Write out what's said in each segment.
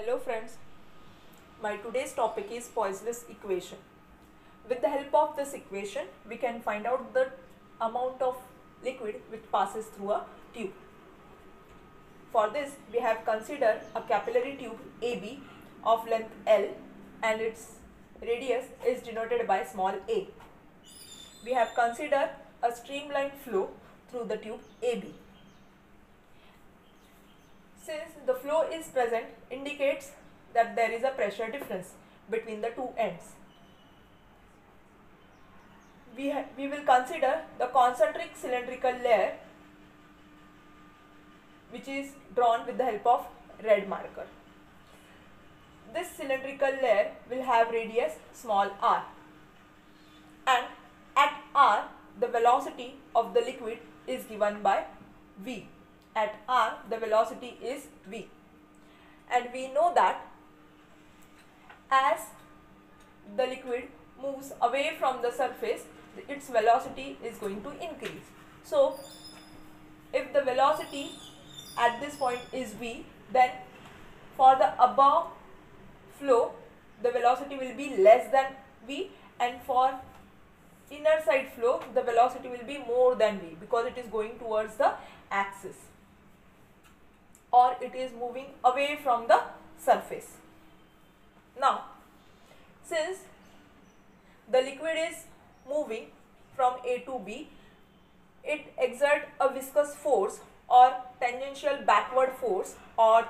Hello friends, my today's topic is Poiseuille's equation. With the help of this equation, we can find out the amount of liquid which passes through a tube. For this, we have considered a capillary tube AB of length L and its radius is denoted by small a. We have considered a streamlined flow through the tube AB. Since the flow is present indicates that there is a pressure difference between the two ends. We will consider the concentric cylindrical layer which is drawn with the help of red marker. This cylindrical layer will have radius small r, and at r the velocity of the liquid is given by v. At r the velocity is v, and we know that as the liquid moves away from the surface, its velocity is going to increase. So if the velocity at this point is v, then for the above flow the velocity will be less than v, and for inner side flow the velocity will be more than v because it is going towards the axis, or it is moving away from the surface. Now, since the liquid is moving from A to B, it exerts a viscous force or tangential backward force, or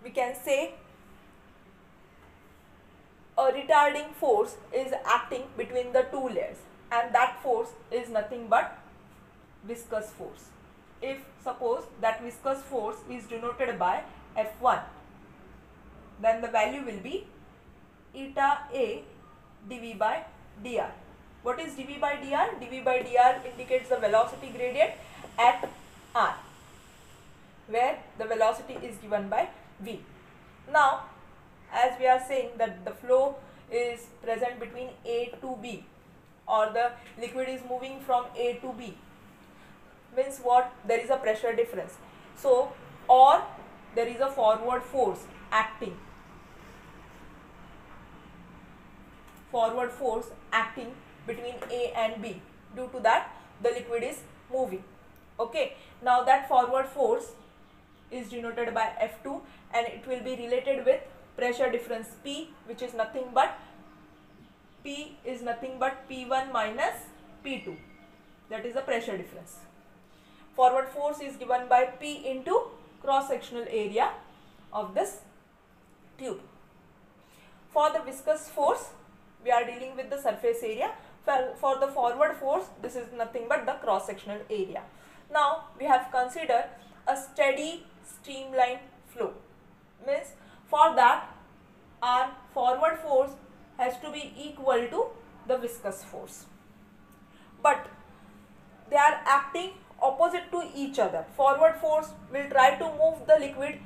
we can say a retarding force is acting between the two layers, and that force is nothing but viscous force. If suppose that viscous force is denoted by F1, then the value will be eta A dV by dr. What is dV by dr? dV by dr indicates the velocity gradient at r, where the velocity is given by v. Now, as we are saying that the flow is present between A to B, or the liquid is moving from A to B, means what? There is a pressure difference. So, or there is a forward force acting. Forward force acting between A and B. Due to that, the liquid is moving. Okay. Now that forward force is denoted by F2, and it will be related with pressure difference P, which is nothing but P1 minus P2. That is the pressure difference. Forward force is given by P into cross-sectional area of this tube. For the viscous force, we are dealing with the surface area. For the forward force, this is nothing but the cross-sectional area. Now, we have considered a steady streamlined flow. Means for that, our forward force has to be equal to the viscous force. But they are acting opposite to each other. Forward force will try to move the liquid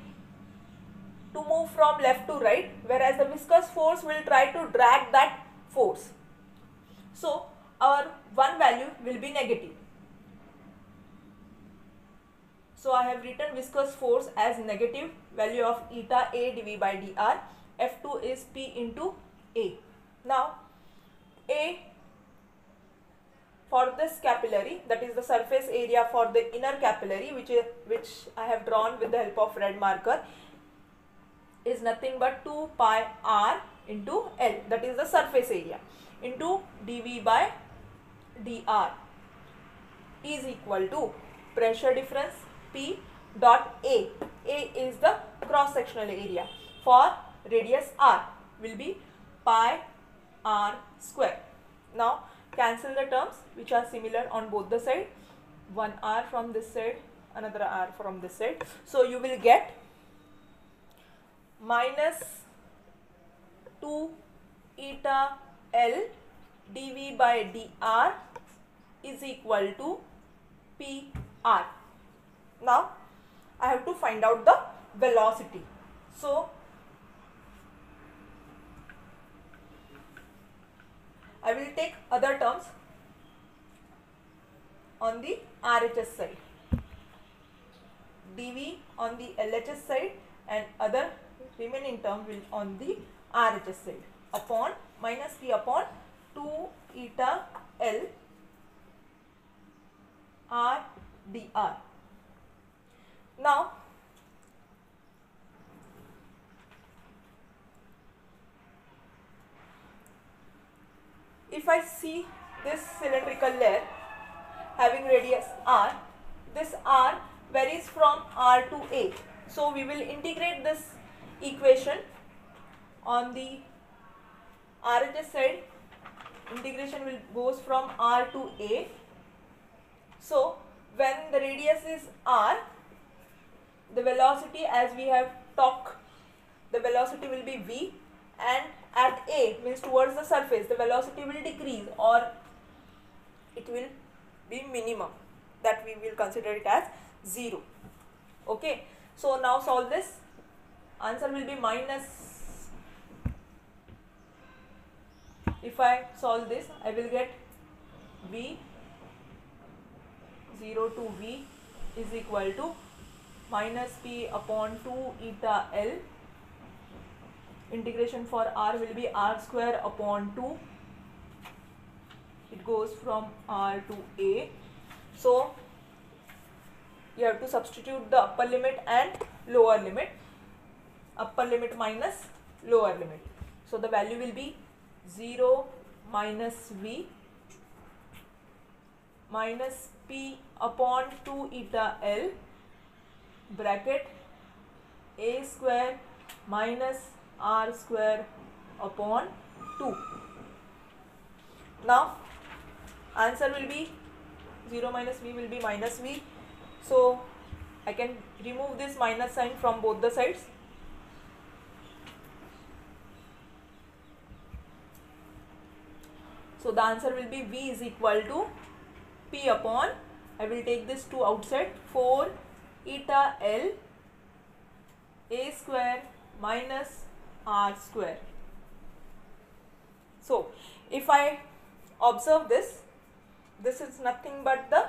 to move from left to right, whereas the viscous force will try to drag that force. So our one value will be negative. So I have written viscous force as negative value of eta A dV by dr. F2 is P into A. Now A for this capillary, that is the surface area for the inner capillary, which I have drawn with the help of red marker, is nothing but 2 pi r into L, that is the surface area, into dV by dr is equal to pressure difference P dot A. A is the cross sectional area. For radius r will be pi r square. Now cancel the terms which are similar on both the sides. One r from this side, another r from this side. So you will get minus 2 eta L dV by dr is equal to PR. Now I have to find out the velocity. So I will take other terms on the RHS side, dV on the LHS side, and other remaining term will on the RHS side upon minus P upon 2 eta L R dr. Now if I see this cylindrical layer having radius r, this r varies from r to a. So we will integrate this equation on the RHS side. Integration will goes from r to a. So when the radius is r, the velocity, as we have talked, the velocity will be v, and at a means towards the surface the velocity will decrease or it will be minimum, that we will consider it as 0. Okay, so now solve this. Answer will be minus, if I solve this I will get v 0 to v is equal to minus p upon 2 eta L. Integration for r will be r square upon 2. It goes from r to a. So you have to substitute the upper limit and lower limit. Upper limit minus lower limit. So the value will be 0 minus v minus p upon 2 eta L bracket a square minus r square upon 2. Now answer will be 0 minus v will be minus v. So I can remove this minus sign from both the sides. So the answer will be v is equal to p upon, I will take this 2 outside, 4 eta L a square minus r square. So if I observe this, this is nothing but the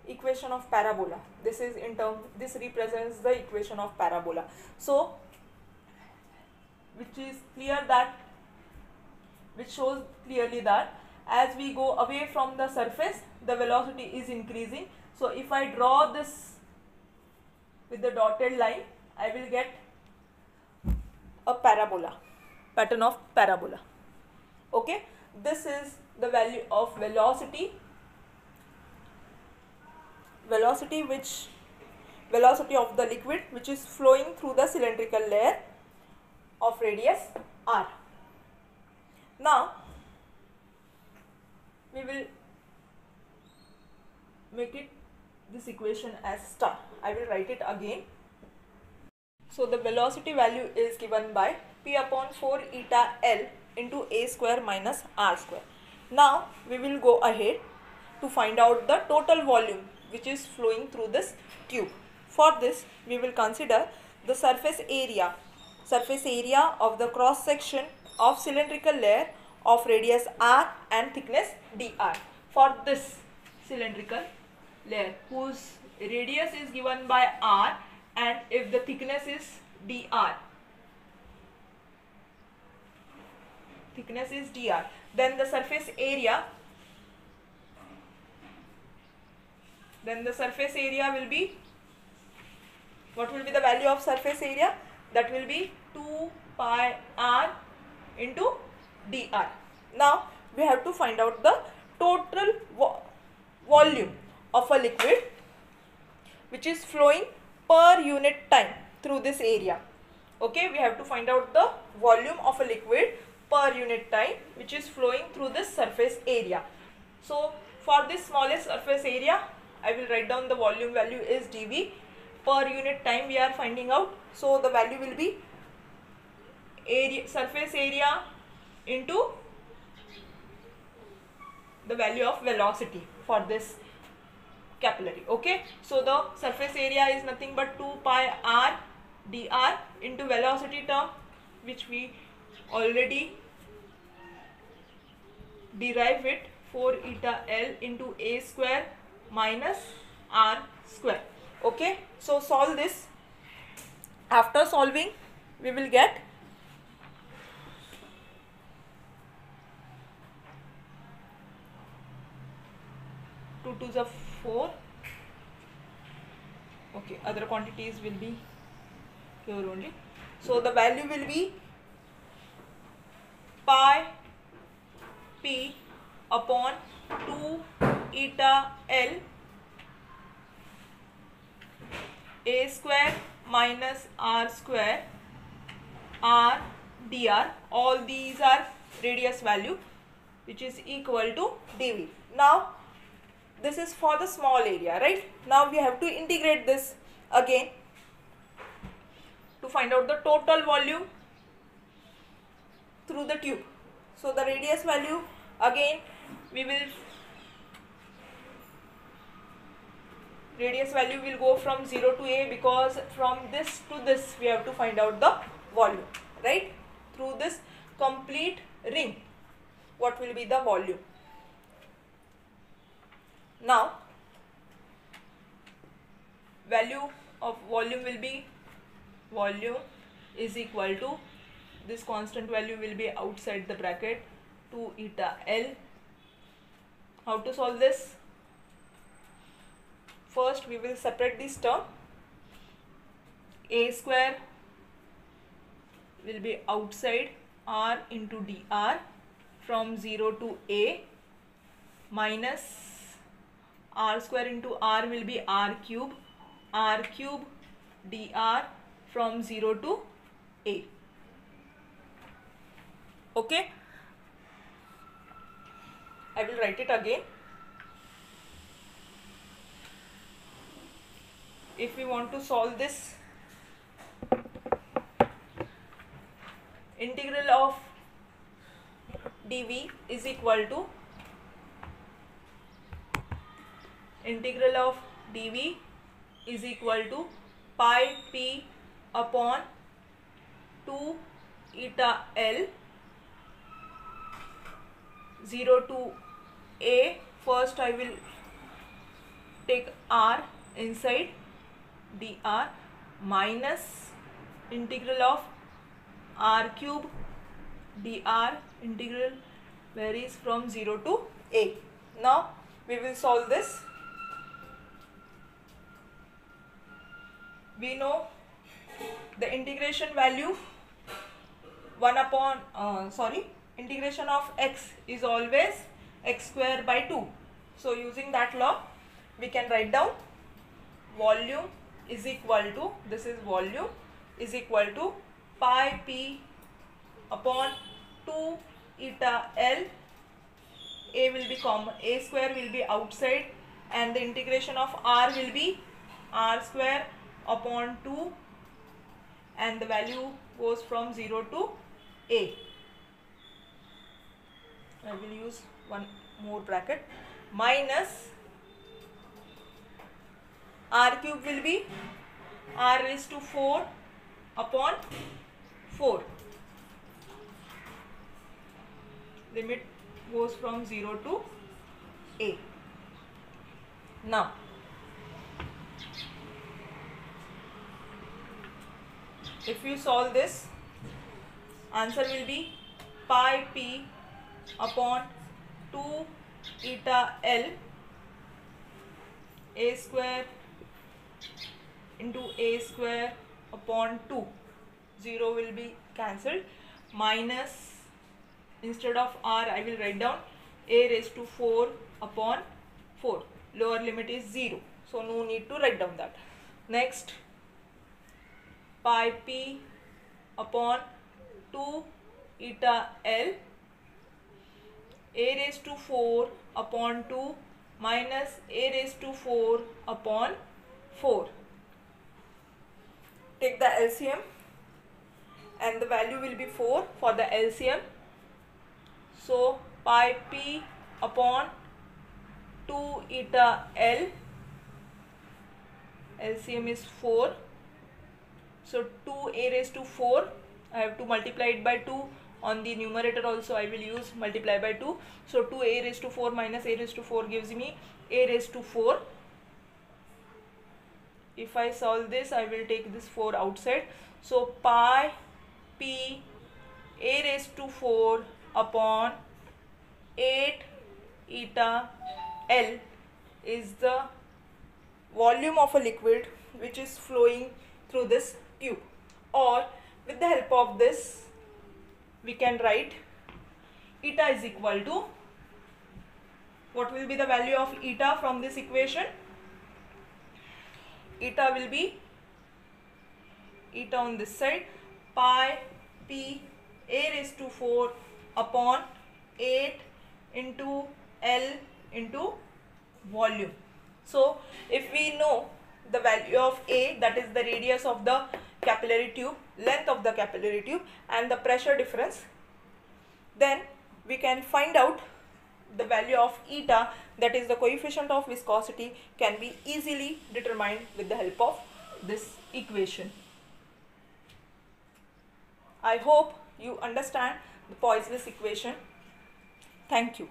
equation of parabola. This is in term, this represents the equation of parabola. So which is clear that, which shows clearly that as we go away from the surface the velocity is increasing. So if I draw this with the dotted line, I will get a parabola, pattern of parabola. Okay, this is the value of velocity. Velocity of the liquid which is flowing through the cylindrical layer of radius r. Now we will make it this equation as star. I will write it again. So the velocity value is given by p upon 4 eta L into a square minus r square. Now we will go ahead to find out the total volume which is flowing through this tube. For this we will consider the surface area of the cross section of cylindrical layer of radius r and thickness dr. For this cylindrical layer whose radius is given by r and if the thickness is dr, then the surface area will be, what will be the value of surface area? That will be 2 pi r into dr. Now we have to find out the total volume of a liquid which is flowing per unit time through this area. Okay, we have to find out the volume of a liquid per unit time which is flowing through this surface area. So for this smallest surface area I will write down the volume value is dV. Per unit time we are finding out, so the value will be surface area into the value of velocity for this capillary. Okay, so the surface area is nothing but 2 pi r dr into velocity term which we already derive it, 4 eta L into a square minus r square. Okay, so solve this. After solving, we will get 2 2s are 4. Okay, other quantities will be here only. So the value will be pi p upon 2 eta L a square minus r square r dr. All these are radius value, which is equal to dv. Now this is for the small area, right? Now we have to integrate this again to find out the total volume through the tube. So the radius value, again radius value will go from 0 to a, because from this to this we have to find out the volume, right? Through this complete ring, what will be the volume? Now value of volume will be, volume is equal to, this constant value will be outside the bracket, 2 eta L. How to solve this? First we will separate this term. A square will be outside r into dr from 0 to a, minus r square into r will be r cube dr from 0 to a. Okay, I will write it again. If we want to solve this, integral of dv is equal to, integral of dv is equal to pi p upon 2 eta L 0 to a. First I will take r inside dr minus integral of r cube dr, integral varies from 0 to a. Now we will solve this. We know the integration value integration of x is always x square by 2. So using that law we can write down volume is equal to, this is volume, is equal to pi p upon 2 eta L. A will be common, a square will be outside, and the integration of r will be r square upon 2, and the value goes from 0 to a. I will use one more bracket, minus r cube will be r raised to 4 upon 4. Limit goes from 0 to a. Now if you solve this, answer will be pi p upon 2 eta L a square into a square upon 2, 0 will be cancelled, minus, instead of r I will write down a raised to 4 upon 4. Lower limit is 0, so no need to write down that. Next, pi p upon 2 eta L a raised to 4 upon 2 minus a raised to 4 upon 4. Take the LCM and the value will be 4 for the LCM. So pi p upon 2 eta L, LCM is 4. So 2a raised to 4, I have to multiply it by 2. On the numerator also I will use multiply by 2. So 2a raised to 4 minus a raised to 4 gives me a raised to 4 if I solve this, I will take this 4 outside. So pi p a raised to 4 upon 8 eta L is the volume of a liquid which is flowing through this tube. Or with the help of this, we can write eta is equal to, what will be the value of eta from this equation? Eta will be, eta on this side, pi p a raised to 4 upon 8 into L into volume. So if we know the value of A, that is the radius of the capillary tube, length of the capillary tube, and the pressure difference, then we can find out the value of eta, that is the coefficient of viscosity, can be easily determined with the help of this equation. I hope you understand the Poiseuille's equation. Thank you.